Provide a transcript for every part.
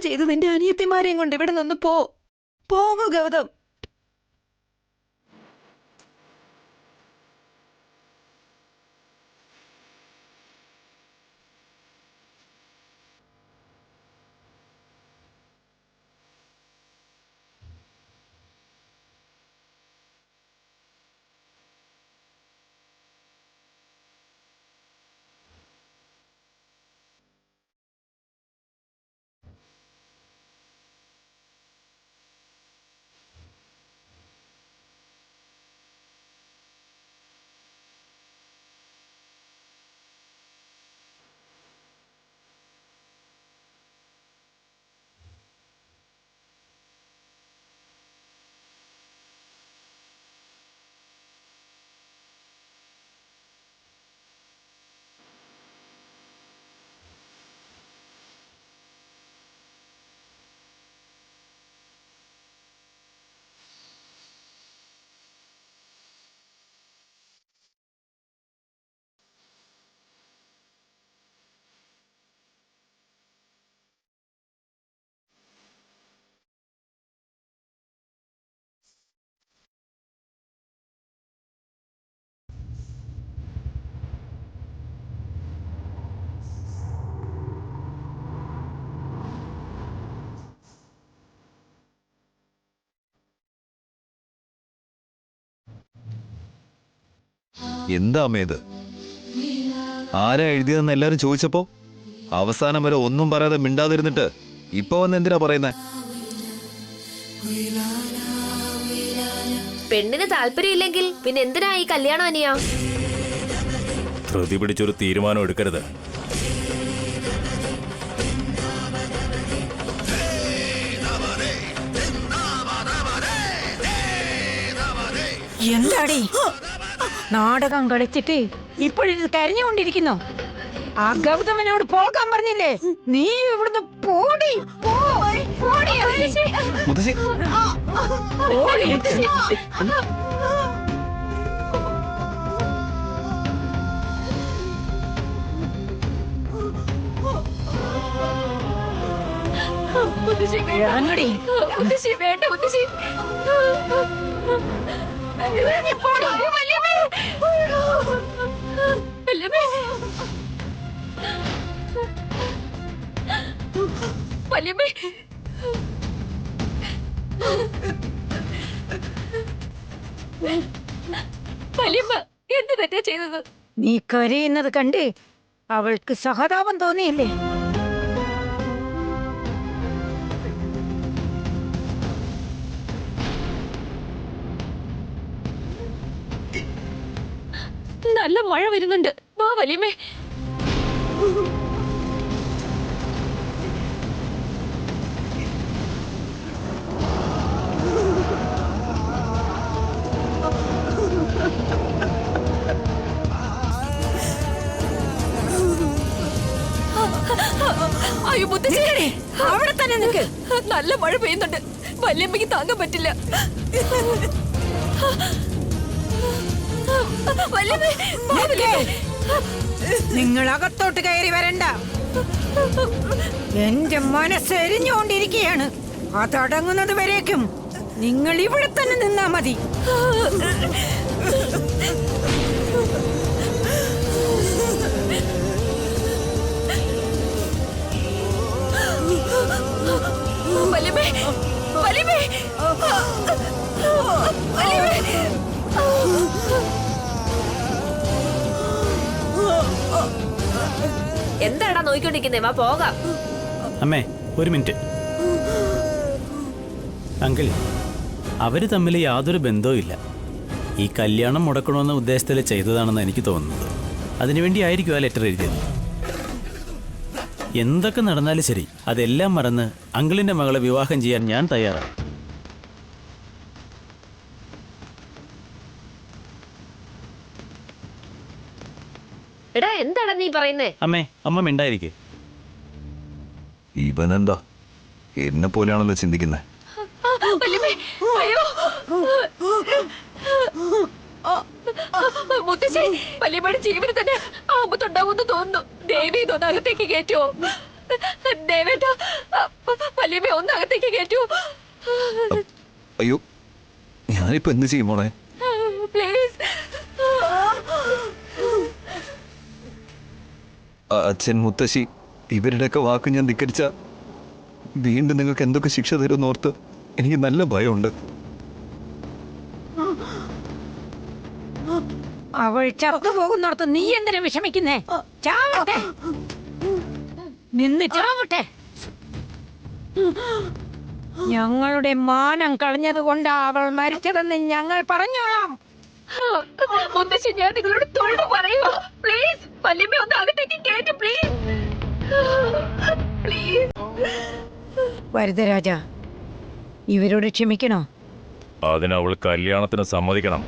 ചെയ്ത് നിന്റെ അനിയത്തിമാരെയും കൊണ്ട് ഇവിടെ നിന്ന് പോകൂ ഗൗതം. എന്താ അമ്മേ ഇത്? ആരാ എഴുതിയതെന്ന് എല്ലാരും ചോദിച്ചപ്പോ അവസാനം വരെ ഒന്നും പറയാതെ മിണ്ടാതിരുന്നിട്ട് ഇപ്പൊ വന്ന് എന്തിനാ പറയുന്നേ? പെണ്ണിന് താല്പര്യമില്ലെങ്കിൽ പിന്നെ എന്തിനാ ഈ കല്യാണം അനിയാ? ധൃതി പിടിച്ചൊരു തീരുമാനം എടുക്കരുത്. എന്താടി നാടകം കളിച്ചിട്ട് ഇപ്പോഴിത് കരഞ്ഞുകൊണ്ടിരിക്കുന്നോ? ആ ഗൗതമനോട് പോകാൻ പറഞ്ഞില്ലേ? നീ ഇവിടുന്ന് പോടി. വേണ്ട മുത്തശ്ശി. എന്ത് തെറ്റാ ചെയ്തത്? നീ കരയുന്നത് കണ്ട് അവൾക്ക് സഹതാപം തോന്നിയില്ലേ? നല്ല മഴ വരുന്നുണ്ട്. വാ വലിയമ്മേ. അയ്യോ മുത്തശ്ശി, അവിടെ തന്നെ നിൽക്ക്. നല്ല മഴ പെയ്യുന്നുണ്ട്. വല്യമ്മയ്ക്ക് താങ്ങാൻ പറ്റില്ല. നിങ്ങൾ അകത്തോട്ട് കയറി വരണ്ട. എന്റെ മനസ്സെരിഞ്ഞുകൊണ്ടിരിക്കുകയാണ്. അതടങ്ങുന്നത് വരേക്കും നിങ്ങൾ ഇവിടെ തന്നെ നിന്നാ മതി. വലിയമ്മേ, വലിയമ്മേ, വലിയമ്മേ. എന്താടാ നോക്കിക്കൊണ്ടിരിക്കുന്നേ? വാ പോകാം. അമ്മേ ഒരു മിനിറ്റ്. അങ്കിൾ, അവര് തമ്മിൽ യാതൊരു ബന്ധവും ഇല്ല. ഈ കല്യാണം മുടക്കണമെന്ന ഉദ്ദേശത്തിൽ ചെയ്തതാണെന്ന് എനിക്ക് തോന്നുന്നത്. അതിനുവേണ്ടി ആയിരിക്കും ആ ലെറ്റർ എഴുതിയത്. എന്തൊക്കെ നടന്നാലും ശരി, അതെല്ലാം മറന്ന് അങ്കിളിന്റെ മകളെ വിവാഹം ചെയ്യാൻ ഞാൻ തയ്യാറാണ്. എടാ എന്താടാ നീ പറയുന്നേ? അമ്മേ, അമ്മ മിണ്ടായിരിക്കേ. ഇവനെന്താ എന്നെ പോലെയാണല്ലോ ചിന്തിക്കുന്നത്. മുത്തശ്ശി, വലിയമ്മയുടെ ജീവന് തന്നെ ആപത്തുണ്ടാവുമെന്ന് തോന്നുന്നു. ദേവി ഇതൊന്ന് അകത്തേക്ക് കയറ്റുമോ? ദേവേട്ടാ, വല്യമ്മ ഒന്ന് അകത്തേക്ക് കയറ്റൂ. അയ്യോ, ഞാനിപ്പോ എന്ത് ചെയ്യും മോളെ? പ്ലീസ്. അച്ഛൻ, മുത്തശ്ശി, ഇവരുടെയൊക്കെ വാക്ക് ഞാൻ ധിക്കരിച്ച വീണ്ടും നിങ്ങൾക്ക് എന്തൊക്കെ ശിക്ഷ തരുമെന്ന് ഓർത്ത് എനിക്ക് നല്ല ഭയമുണ്ട്. അവൾ ചത്തു പോകുന്നിടത്ത് നീ എന്തിനാ വിഷമിക്കുന്നേ? ചാവട്ടെ, നിന്ന് ചാവട്ടെ. ഞങ്ങളുടെ മാനം കളഞ്ഞത് കൊണ്ടാ അവൾ മരിച്ചതെന്ന് ഞങ്ങൾ പറഞ്ഞോളാം. മുത്തശ്ശി, ഞാൻ നിങ്ങളോട് തൊഴിൽ പറയുമോ? പ്ലീസ് വല്യമ്മ ഒന്ന് അകത്തേക്ക് കയറ്റു. Please please. വരദരാജ, ഇവരോട് ക്ഷമിക്കണോ? അതിനവൾ കല്യാണത്തിന് സമ്മതിക്കണം.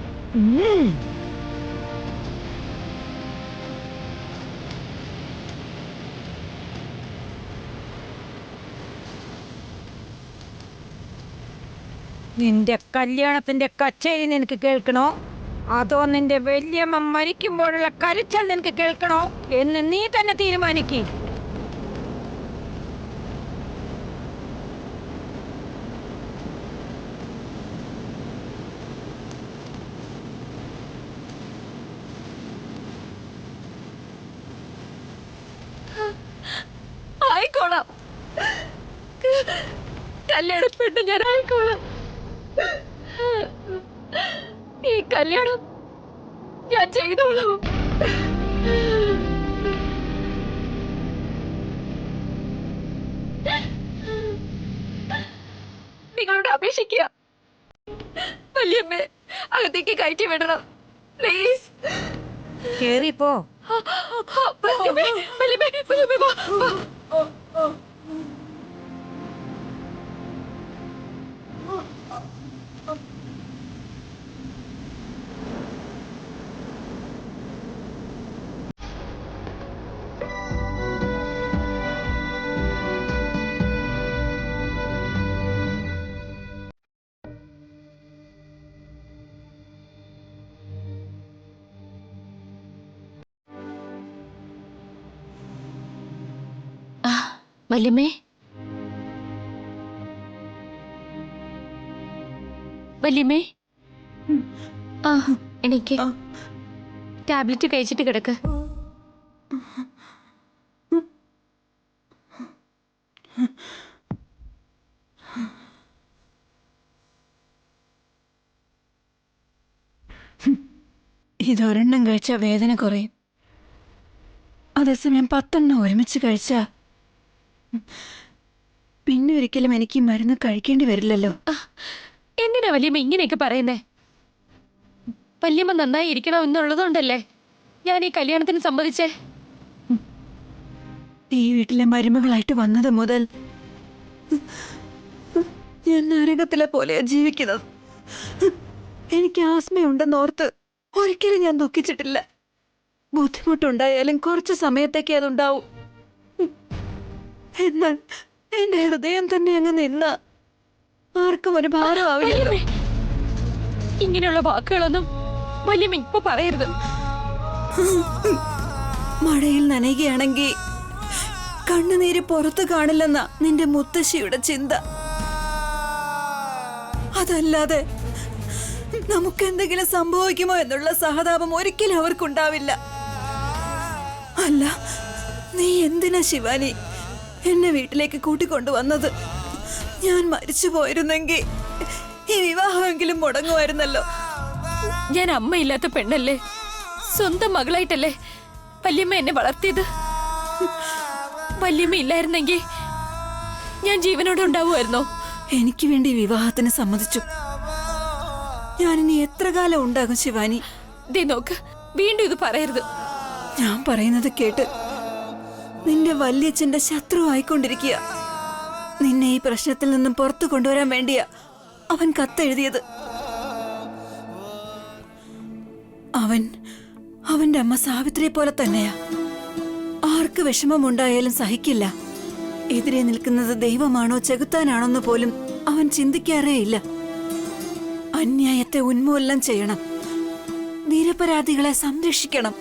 നിന്റെ കല്യാണത്തിന്റെ കച്ചേരി നിനക്ക് കേൾക്കണോ, അതോ നിന്റെ വല്യമ്മ മരിക്കുമ്പോഴുള്ള കരച്ചൽ നിനക്ക് കേൾക്കണോ എന്ന് നീ തന്നെ തീരുമാനിക്കേ. ആയിക്കോളാം, കല്യാണപ്പെട്ട് ഞാൻ ആയിക്കോളാം. ഈ കല്യാണം ഞാൻ ചെയ്തോളാം. നിങ്ങളോട് അപേക്ഷിക്കുക, വല്യമ്മ അകത്തേക്ക് കയറ്റി വിടണം. പ്ലീസ് കേറിപ്പോ. വല്യമ്മേ, വല്യമ്മേ, വല്യമ്മേ, വാ, വാ. വല്യമ്മേ, വല്യമ്മേ, ആ എനിക്ക് ടാബ്ലറ്റ് കഴിച്ചിട്ട് കിടക്ക്. ഇതൊരെണ്ണം കഴിച്ചാൽ വേദന കുറയും. അതേസമയം 10 എണ്ണം ഒരുമിച്ച് കഴിച്ചാ പിന്നെ ഒരിക്കലും എനിക്ക് ഈ മരുന്ന് കഴിക്കേണ്ടി വരില്ലല്ലോ. എന്തിനാ വല്യമ്മ ഇങ്ങനെയൊക്കെ പറയുന്നേ? വല്യമ്മ നന്നായി ഇരിക്കണം എന്നുള്ളതുകൊണ്ടല്ലേ ഞാൻ ഈ കല്യാണത്തിന് സമ്മതിച്ചേ. ഈ വീട്ടിലെ മരുമകളായിട്ട് വന്നത് മുതൽ ഞാൻ നരകത്തിലെ പോലെയാ ജീവിക്കുന്നത്. എനിക്ക് ആസ്മയുണ്ടെന്നോർത്ത് ഒരിക്കലും ഞാൻ ദുഃഖിച്ചിട്ടില്ല. ബുദ്ധിമുട്ടുണ്ടായാലും കുറച്ച് സമയത്തേക്ക് അതുണ്ടാവും. എന്നാൽ എന്റെ ഹൃദയം തന്നെ അങ്ങ് നിന്ന ആർക്കും ഒരു ഭാരമാവില്ല. ഇങ്ങനെയുള്ള വാക്കുകളൊന്നും വല്യമ്മ ഇപ്പൊ പറയരുത്. മഴയിൽ നനയുകയാണെങ്കിൽ കണ്ണുനീര് പുറത്തു കാണില്ലെന്ന നിന്റെ മുത്തശ്ശിയുടെ ചിന്ത. അതല്ലാതെ നമുക്ക് എന്തെങ്കിലും സംഭവിക്കുമോ എന്നുള്ള സഹതാപം ഒരിക്കലും അവർക്കുണ്ടാവില്ല. അല്ല, നീ എന്തിനാ ശിവാനി എന്നെ വീട്ടിലേക്ക് കൂട്ടിക്കൊണ്ടുവന്നത്? ഞാൻ മരിച്ചു പോയിരുന്നെങ്കിൽ ഈ വിവാഹമെങ്കിലും മുടങ്ങുമായിരുന്നല്ലോ. ഞാൻ അമ്മയില്ലാത്ത പെണ്ണല്ലേ, സ്വന്തം മകളായിട്ടല്ലേ വല്യമ്മ എന്നെ വളർത്തിയത്. വല്യമ്മ ഇല്ലായിരുന്നെങ്കിൽ ഞാൻ ജീവനോടെ ഉണ്ടാവുമായിരുന്നോ? എനിക്ക് വേണ്ടി വിവാഹത്തിന് സമ്മതിച്ചു. ഞാനിനി എത്ര കാലം ഉണ്ടാകും ശിവാനി? ദേ നോക്ക്, വീണ്ടും ഇത് പറയരുത്. ഞാൻ പറയുന്നത് കേട്ട് നിന്റെ വല്യച്ഛന്റെ ശത്രു ആയിക്കൊണ്ടിരിക്കുക. നിന്നെ ഈ പ്രശ്നത്തിൽ നിന്നും പുറത്തു കൊണ്ടുവരാൻ വേണ്ടിയാ അവൻ കത്തെഴുതിയത്. അവന്റെ അമ്മ സാവിത്രിയെ പോലെ തന്നെയാ. ആർക്ക് വിഷമമുണ്ടായാലും സഹിക്കില്ല. എതിരെ നിൽക്കുന്നത് ദൈവമാണോ ചെകുത്താനാണോന്ന് പോലും അവൻ ചിന്തിക്കാറേ ഇല്ല. അന്യായത്തെ ഉന്മൂലനം ചെയ്യണം, നിരപരാധികളെ സംരക്ഷിക്കണം.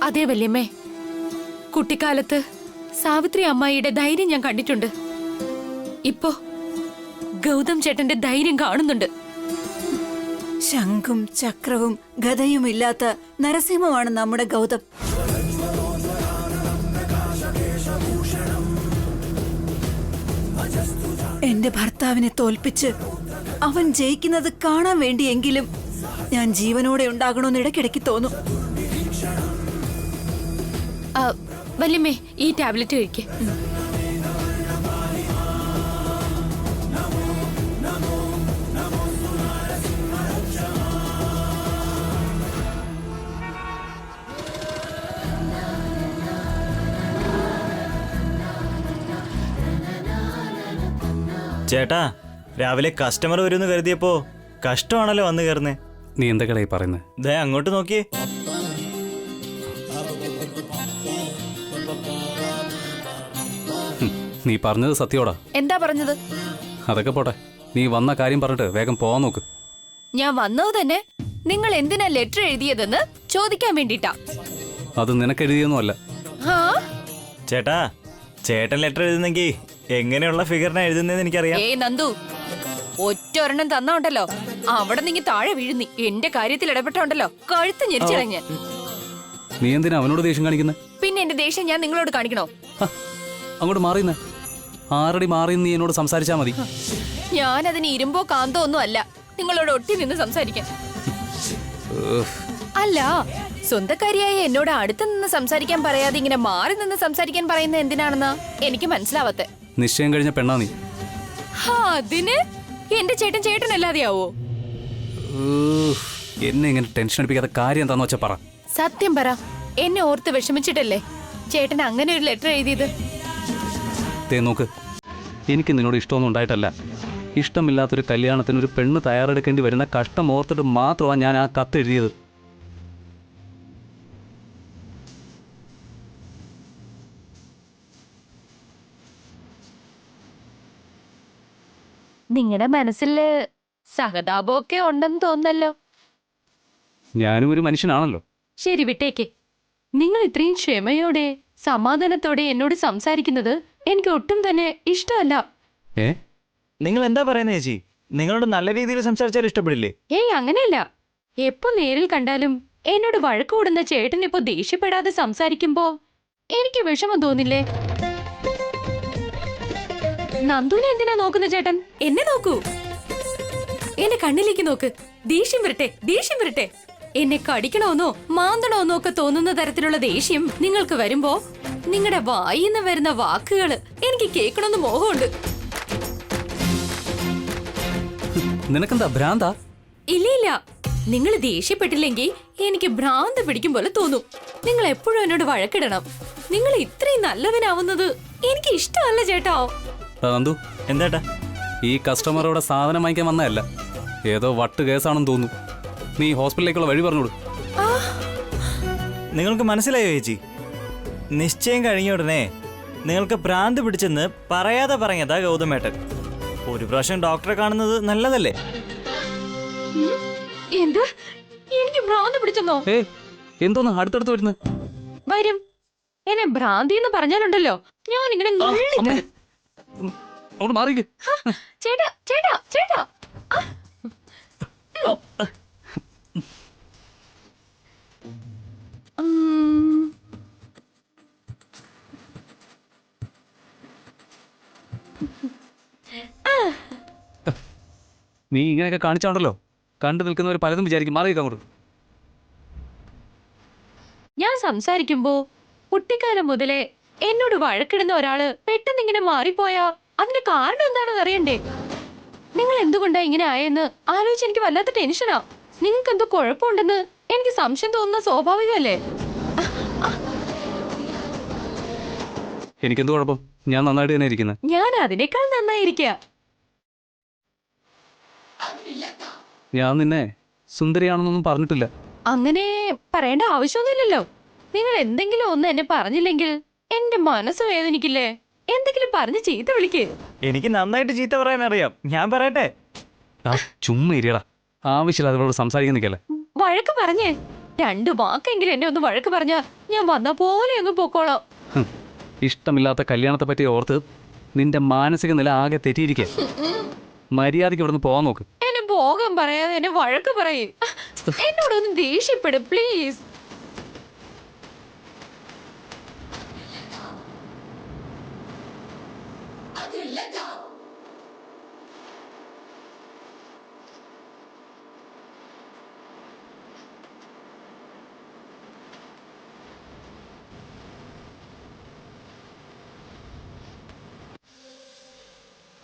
അതേ വല്യമ്മേ, കുട്ടിക്കാലത്ത് സാവിത്രി അമ്മായിയുടെ ധൈര്യം ഞാൻ കണ്ടിട്ടുണ്ട്. ഇപ്പോ ഗൗതം ചേട്ടന്റെ ധൈര്യം കാണുന്നുണ്ട്. ശംഖും ചക്രവും ഗദയും ഇല്ലാത്ത നരസിംഹമാണ് നമ്മുടെ ഗൗതം. എന്റെ ഭർത്താവിനെ തോൽപ്പിച്ച് അവൻ ജയിക്കുന്നത് കാണാൻ വേണ്ടിയെങ്കിലും ഞാൻ ജീവനോടെ ഉണ്ടാകണമെന്ന് ഇടയ്ക്കിടയ്ക്ക് തോന്നും. വല്യമ്മേ, ഈ ടാബ്ലറ്റ് കഴിക്കേ. ചേട്ടാ, രാവിലെ കസ്റ്റമർ വരുമെന്ന് കരുതിയപ്പോ കഷ്ടമാണല്ലോ വന്നു കയറുന്നേ. നീ എന്താ കടയിൽ പറയുന്നത്? ദേ അങ്ങോട്ട് നോക്കിയേ. നീ പറഞ്ഞത് സത്യോടാ? എന്താ പറഞ്ഞത്? അതൊക്കെ പോട്ടെ, നീ വന്ന കാര്യം പറഞ്ഞിട്ട് വേഗം പോവാൻ നോക്ക്. ഞാൻ വന്നത് തന്നെ നിങ്ങൾ എന്തിനാ ലെറ്റർ എഴുതിയതെന്ന് ചോദിക്കാൻ വേണ്ടിട്ടാ. അത് നിനക്ക് എഴുതിയൊന്നുമല്ല. ചേട്ടാ, ചേട്ടൻ ലെറ്റർ എഴുതുന്നെങ്കിൽ എങ്ങനെയുള്ള ഫിഗറിനാ എഴുതുന്നതെന്ന് എനിക്കറിയാം. ഏയ് നന്ദു, ഒറ്റ ഒരെണ്ണം തന്നോണ്ടല്ലോ അവിടെ നീ താഴെ വീഴുന്നി. എന്റെ കാര്യത്തിൽ ഇടപെട്ടോണ്ടല്ലോ കഴുത്ത് ഞെരിച്ചിളഞ്ഞ. നീ എന്തിനാ അവനോട് ദേഷ്യം കാണിക്കുന്നത്? പിന്നെ എന്റെ ദേഷ്യം ഞാൻ നിങ്ങളോട് കാണിക്കണോ? അങ്ങോട്ട് മാറിയുന്ന ആറടി മാറി നീ എന്നോട് സംസാരിച്ചാ മതി. ഞാൻ അതിന് ഇരുമ്പോ കാന്തോ ഒന്നും അല്ല നിങ്ങളോട് ഒട്ടി നിന്ന് സംസാരിക്കാൻ. അല്ല, സ്വന്തക്കാരിയായ എന്നോട് അടുത്ത് നിന്ന് സംസാരിക്കാൻ പറയാതെ ഇങ്ങനെ മാറി നിന്ന് സംസാരിക്കാൻ പറയുന്നത് എന്തിനാണെന്നാ എനിക്ക് മനസ്സിലാവത്തെ. നിശ്ചയം കഴിഞ്ഞ പെണ്ണാ നീ. അതിന് എന്റെ ചേട്ടൻ ചേട്ടനല്ലാതെയാവോ? എന്നെ ഇങ്ങനെ ടെൻഷൻ അടിപ്പിക്കാത്ത കാര്യം എന്താന്ന് വെച്ചാ പറ. സത്യം പറ, എന്നെ ഓർത്ത് വിഷമിച്ചിട്ടല്ലേ ചേട്ടൻ അങ്ങനെ ഒരു ലെറ്റർ എഴുതിയത്? നോക്ക്, എനിക്ക് നിന്നോട് ഇഷ്ടമൊന്നും ഉണ്ടായിട്ടല്ല. ഇഷ്ടമില്ലാത്തൊരു കല്യാണത്തിന് ഒരു പെണ്ണ് തയ്യാറെടുക്കേണ്ടി വരുന്ന കഷ്ടം ഓർത്തിട്ട് മാത്രമാണ് ഞാൻ ആ കത്ത് എഴുതിയത്. നിങ്ങളുടെ മനസ്സില് സഹതാപമൊക്കെ ഉണ്ടെന്ന് തോന്നല്ലോ. ഞാനും ഒരു മനുഷ്യനാണല്ലോ. ശരി, വിട്ടേക്ക്. നിങ്ങൾ ഇത്രയും ക്ഷമയോടെ സമാധാനത്തോടെ എന്നോട് സംസാരിക്കുന്നത് എനിക്ക് ഒട്ടും തന്നെ ഇഷ്ടമല്ല. നിങ്ങൾ എന്താ പറയുന്നത് ചേച്ചി? നിങ്ങളോട് നല്ല രീതിയിൽ സംസാരിച്ചാൽ ഇഷ്ടപ്പെടില്ലേ? ഏയ് അങ്ങനെയല്ല. എപ്പോ നേരിൽ കണ്ടാലും എന്നോട് വഴക്ക് കൂടുന്ന ചേട്ടൻ ഇപ്പോ ദേഷ്യപ്പെടാതെ സംസാരിക്കുമ്പോ എനിക്ക് വിഷമം തോന്നില്ലേ? നന്ദുനെ എന്തിനാ നോക്കുന്ന ചേട്ടൻ? എന്നെ നോക്കൂ, എന്റെ കണ്ണിലേക്ക് നോക്ക്. ദേഷ്യം വരട്ടെ, ദേഷ്യം വരട്ടെ. എന്നെ കടിക്കണമെന്നോ മാന്തണമെന്നോ ഒക്കെ തോന്നുന്ന തരത്തിലുള്ള ദേഷ്യം നിങ്ങൾക്ക് വരുമ്പോ നിങ്ങളുടെ വായിന്ന് വരുന്ന വാക്കുകള് എനിക്ക് കേൾക്കണമെന്ന് മോഹമുണ്ട്. നിനക്കെന്താ ഭ്രാന്താ? ഇല്ല ഇല്ല, നിങ്ങൾ ദേഷ്യപ്പെട്ടില്ലെങ്കിൽ എനിക്ക് ഭ്രാന്ത് പിടിക്കും പോലെ തോന്നും. നിങ്ങൾ എപ്പോഴും എന്നോട് വഴക്കിടണം. നിങ്ങൾ ഇത്രയും നല്ലവനാവുന്നത് എനിക്ക് ഇഷ്ടമല്ല ചേട്ടാ. നന്ദു, എന്താട്ടാ? ഈ കസ്റ്റമറോടെ സാധനം വാങ്ങിക്കാൻ വന്നതല്ല, ഏതോ വട്ട് കേസാണെന്ന് തോന്നുന്നു. നീ ഹോസ്പിറ്റലിലേക്കുള്ള വഴി പറഞ്ഞോളൂ. നിങ്ങൾക്ക് മനസ്സിലായോ ചേച്ചി? നിശ്ചയം കഴിഞ്ഞ ഉടനെ നിങ്ങൾക്ക് ഭ്രാന്ത് പിടിച്ചെന്ന് പറയാതെ പറഞ്ഞതാ ഗൗതമേട്ടൻ. ഒരു പ്രാവശ്യം ഡോക്ടറെ കാണുന്നത് നല്ലതല്ലേ? എന്ത്? എനിക്ക് ഭ്രാന്ത് പിടിച്ചെന്നോ? എന്തോന്ന് അടുത്തടുത്ത് വരുന്നത്? വരും. എന്നെ ഭ്രാന്തി എന്ന് പറഞ്ഞാലുണ്ടല്ലോ ഞാൻ ഇങ്ങനെ അങ്ങോട്ട് മാറിക്ക്. ചേട്ടാ ചേട്ടാ ചേട്ടാ. നീ ഇങ്ങനെയൊക്കെ കാണിച്ചാണ്ടല്ലോ കണ്ടു നിൽക്കുന്നവർ പലതും വിചാരിക്കും. മാറിയേക്ക് അങ്ങോട്ട്. ഞാൻ സംസാരിക്കുമ്പോ കുട്ടിക്കാലം മുതലേ എന്നോട് വഴക്കിടുന്ന ഒരാള് പെട്ടെന്ന് ഇങ്ങനെ മാറിപ്പോയാ അതിന്റെ കാരണം എന്താണെന്ന് അറിയണ്ടേ? നിങ്ങൾ എന്തുകൊണ്ടാ ഇങ്ങനെ ആയെന്ന് ആലോചിച്ച് എനിക്ക് വല്ലാത്ത ടെൻഷനാ. നിങ്ങൾക്ക് എന്തോ കുഴപ്പമുണ്ടെന്ന് എനിക്ക് സംശയം തോന്നുന്ന സ്വാഭാവികമല്ലേ? എനിക്കെന്ത് കുഴപ്പം? ഞാൻ നന്നായിട്ട് തന്നെ ഇരിക്കുന്നത്. ഞാൻ അതിനേക്കാൾ നന്നായിരിക്കുക. ഞാൻ നിന്നെ സുന്ദരിയാണെന്നൊന്നും പറഞ്ഞിട്ടില്ല. അങ്ങനെ പറയേണ്ട ആവശ്യമൊന്നുമില്ലല്ലോ. നിങ്ങൾ എന്തെങ്കിലും ഒന്ന് എന്നെ പറഞ്ഞില്ലെങ്കിൽ എന്റെ മനസ്സ് വേദനിക്കില്ലേ? എന്തെങ്കിലും പറഞ്ഞ് ചീത്ത വിളിക്ക്. എനിക്ക് നന്നായിട്ട് ചീത്ത പറയാൻ അറിയാം. ഞാൻ പറയട്ടെ? ചുമ്മാ ഇരിയടാ, ആവശ്യമില്ല അവളോട് സംസാരിക്കാൻ നിൽക്കല്ലേ. വഴക്ക് പറഞ്ഞേ, 2 വാക്കെങ്കിലും എന്നെ ഒന്ന് വഴക്ക് പറഞ്ഞാ ഞാൻ വന്ന പോലെ അങ്ങ് പൊക്കോളാം. ഇഷ്ടമില്ലാത്ത കല്യാണത്തെ പറ്റി ഓർത്ത് നിന്റെ മാനസിക നില ആകെ തെറ്റിയിരിക്കുക. മര്യാദയ്ക്ക് ഇവിടുന്ന് പോകാൻ നോക്ക്. എന്നെ പോകാൻ പറയാതെ എന്നെ വഴക്ക് പറയും. എന്നോടൊന്ന് ദേഷ്യപ്പെടും പ്ലീസ്.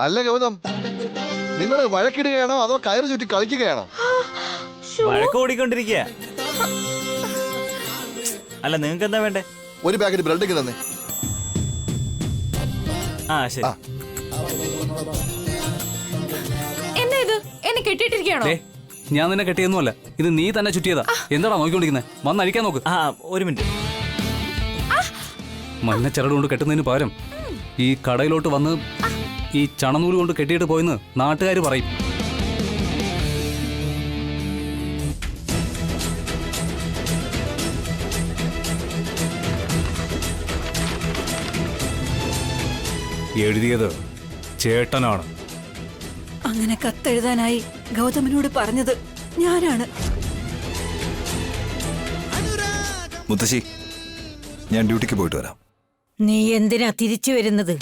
അല്ല ഗൗതം, നിങ്ങൾ വഴക്കിടുകയാണോ അതോ കയറ് ചുറ്റി കളിക്കുകയാണോ? വഴക്ക് ഓടിക്കൊണ്ടിരിക്കുക. അല്ല നിങ്ങൾക്ക് എന്താ വേണ്ടേ? ഒരു പാക്കറ്റ് ബ്രെഡ് തന്നെ. ആ ശരി. എന്താ ഇത്? എന്നെ കെട്ടിയിട്ടിരിക്കുകയാണോ? ഞാൻ നിന്നെ കെട്ടിയൊന്നുമല്ല, ഇത് നീ തന്നെ ചുറ്റിയതാ. എന്താടാ നോക്കിക്കൊണ്ടിരിക്കുന്നത്? വന്ന് അഴിക്കാൻ നോക്ക്. ആ ഒരു മിനിറ്റ്. മഞ്ഞച്ചരട് കൊണ്ട് കെട്ടുന്നതിന് പകരം ഈ കടയിലോട്ട് വന്ന് ഈ ചണനൂല് കൊണ്ട് കെട്ടിയിട്ട് പോയെന്ന് നാട്ടുകാർ പറയും. എഴുതിയത് ചേട്ടനാണ്. അങ്ങനെ കത്തെഴുതാനായി ഗൗതമനോട് പറഞ്ഞത് ഞാനാണ്. മുത്തശ്ശി, ഞാൻ ഡ്യൂട്ടിക്ക് പോയിട്ട് വരാം. നീ എന്തിനാ തിരിച്ചു വരുന്നത്?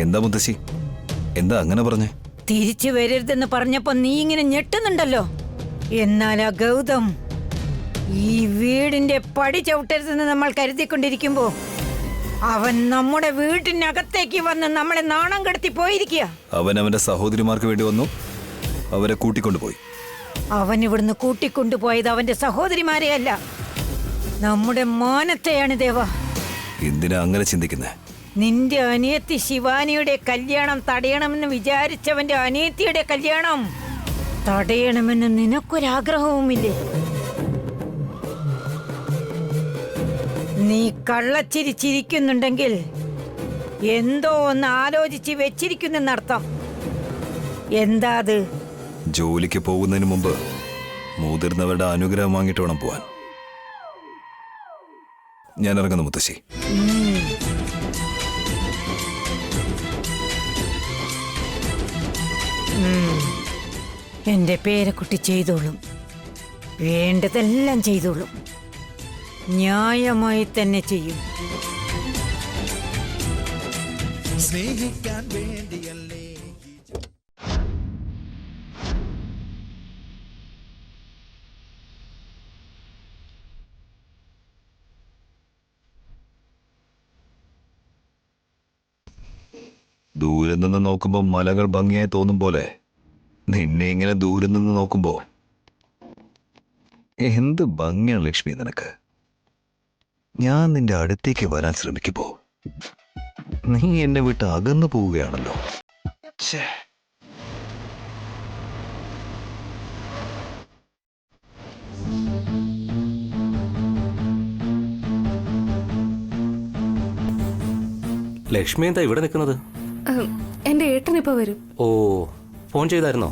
എന്താ മുത്തശ്ശി, എന്താ അങ്ങനെ പറഞ്ഞേ? തിരിച്ചു വരരുതെന്ന് പറഞ്ഞപ്പോ നീ ഇങ്ങനെ ഞെട്ടുന്നുണ്ടല്ലോ. എന്നാലാ ഗൗതം ഈ വീടിന്റെ പടി ചവിട്ടരുതെന്ന് നമ്മൾ കരുതിക്കൊണ്ടിരിക്കുമ്പോ അവൻ നമ്മുടെ വീട്ടിനകത്തേക്ക് വന്ന് നമ്മളെ നാണം കെടുത്തി പോയിരിക്കുക. അവൻ അവന്റെ സഹോദരിമാർക്ക് വേണ്ടി വന്നു, അവരെ കൂട്ടിക്കൊണ്ടുപോയി. അവൻ ഇവിടുന്ന് കൂട്ടിക്കൊണ്ടുപോയത് അവന്റെ സഹോദരിമാരെ അല്ല, നമ്മുടെ മാനത്തെയാണ് ദേവ. എന്തിനാ അങ്ങനെ ചിന്തിക്കുന്നേ? നിന്റെ അനിയത്തി ശിവാനിയുടെ കല്യാണം തടയണമെന്ന് വിചാരിച്ചവന്റെ അനിയത്തിയുടെ കല്യാണം തടയണമെന്ന് നിനക്കൊരാഗ്രഹവുമില്ലേ? നീ കള്ളച്ചിരി ചിരിക്കുന്നുണ്ടെങ്കിൽ എന്തോ ഒന്ന് ആലോചിച്ച് വെച്ചിരിക്കുന്നെന്നർത്ഥം. എന്താ അത്? ജോലിക്ക് പോകുന്നതിന് മുമ്പ് മുതിർന്നവരുടെ അനുഗ്രഹം വാങ്ങിയിട്ട് വേണം പോവാൻ. ഞാൻ ഇറങ്ങുന്നു മുത്തശ്ശി. എന്റെ പേരക്കുട്ടി ചെയ്തോളും, വേണ്ടതെല്ലാം ചെയ്തോളും, ന്യായമായി തന്നെ ചെയ്യും. സ്നേഹിക്കാൻ വേണ്ടിയല്ലേ? ദൂരെ നിന്ന് നോക്കുമ്പോൾ മലകൾ ഭംഗിയായി തോന്നും പോലെ നിന്നെ ഇങ്ങനെ ദൂരെ നിന്ന് നോക്കുമ്പോ എന്ത് ഭംഗിയാണ് ലക്ഷ്മി നിനക്ക്. ഞാൻ നിന്റെ അടുത്തേക്ക് വരാൻ ശ്രമിക്കുമ്പോ നീ എന്നെ വിട്ട് അകന്നു പോവുകയാണല്ലോ. ഛേ, ലക്ഷ്മി എന്താ ഇവിടെ നിൽക്കുന്നത്? എന്റെ ഏട്ടൻ ഇപ്പൊ വരും. ഓ, ഫോൺ ചെയ്തായിരുന്നോ?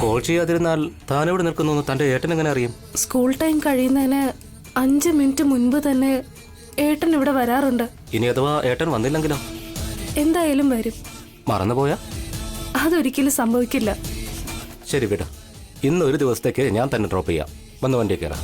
കോൾ ചെയ്യാതിരുന്നാൽ താനെവിടെ നിൽക്കുന്നു തന്റെ ഏട്ടൻ എങ്ങനെ അറിയും? സ്കൂൾ ടൈം കഴിയുന്നതിന് 5 മിനിറ്റ് മുൻപ് തന്നെ ഏട്ടൻ ഇവിടെ വരാറുണ്ട്. ഇനി അഥവാ ഏട്ടൻ വന്നില്ലെങ്കിലോ? എന്തായാലും വരും. മറന്നുപോയാ? അതൊരിക്കലും സംഭവിക്കില്ല. ശരി വിട, ഇന്ന് ഒരു ദിവസത്തേക്ക് ഞാൻ തന്നെ ഡ്രോപ്പ് ചെയ്യാം. വന്ന് വണ്ടി കയറാം.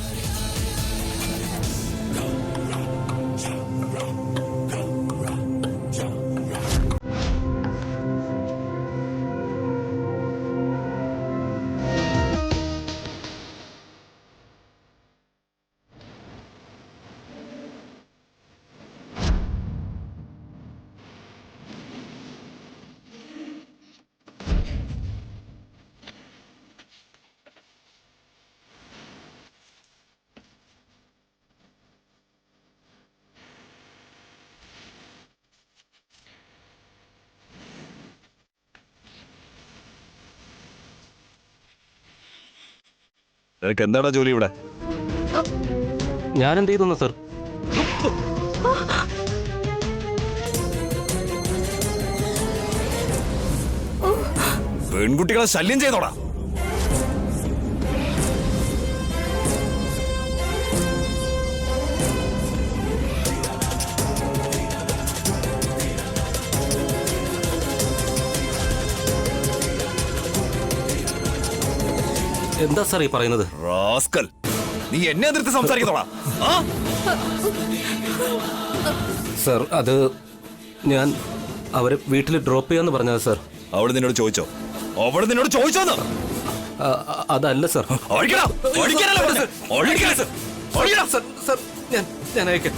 നിനക്ക് എന്താടാ ജോലി ഇവിടെ? ഞാൻ എന്ത് ചെയ്തു സർ? പെൺകുട്ടികളെ ശല്യം ചെയ്തോടാ. എന്താ സാർ ഈ പറയുന്നത്? റാസ്കൽ, നീ എന്നെ എതിർത്ത് സംസാരിക്കുന്നോടാ? ആ? സാർ അത് ഞാൻ അവരെ വീട്ടിൽ ഡ്രോപ്പ് ചെയ്യാന്ന് പറഞ്ഞത് സാർ. അവള് നിന്നോട് ചോദിച്ചോ? അവള് നിന്നോട് ചോദിച്ചോന്ന്? അതല്ല സാർ. ഒഴിക്കടാ, ഒഴിക്കാനല്ല പറഞ്ഞത്. ഒഴിക്കണം. സാർ ഞാൻ അയക്കാം.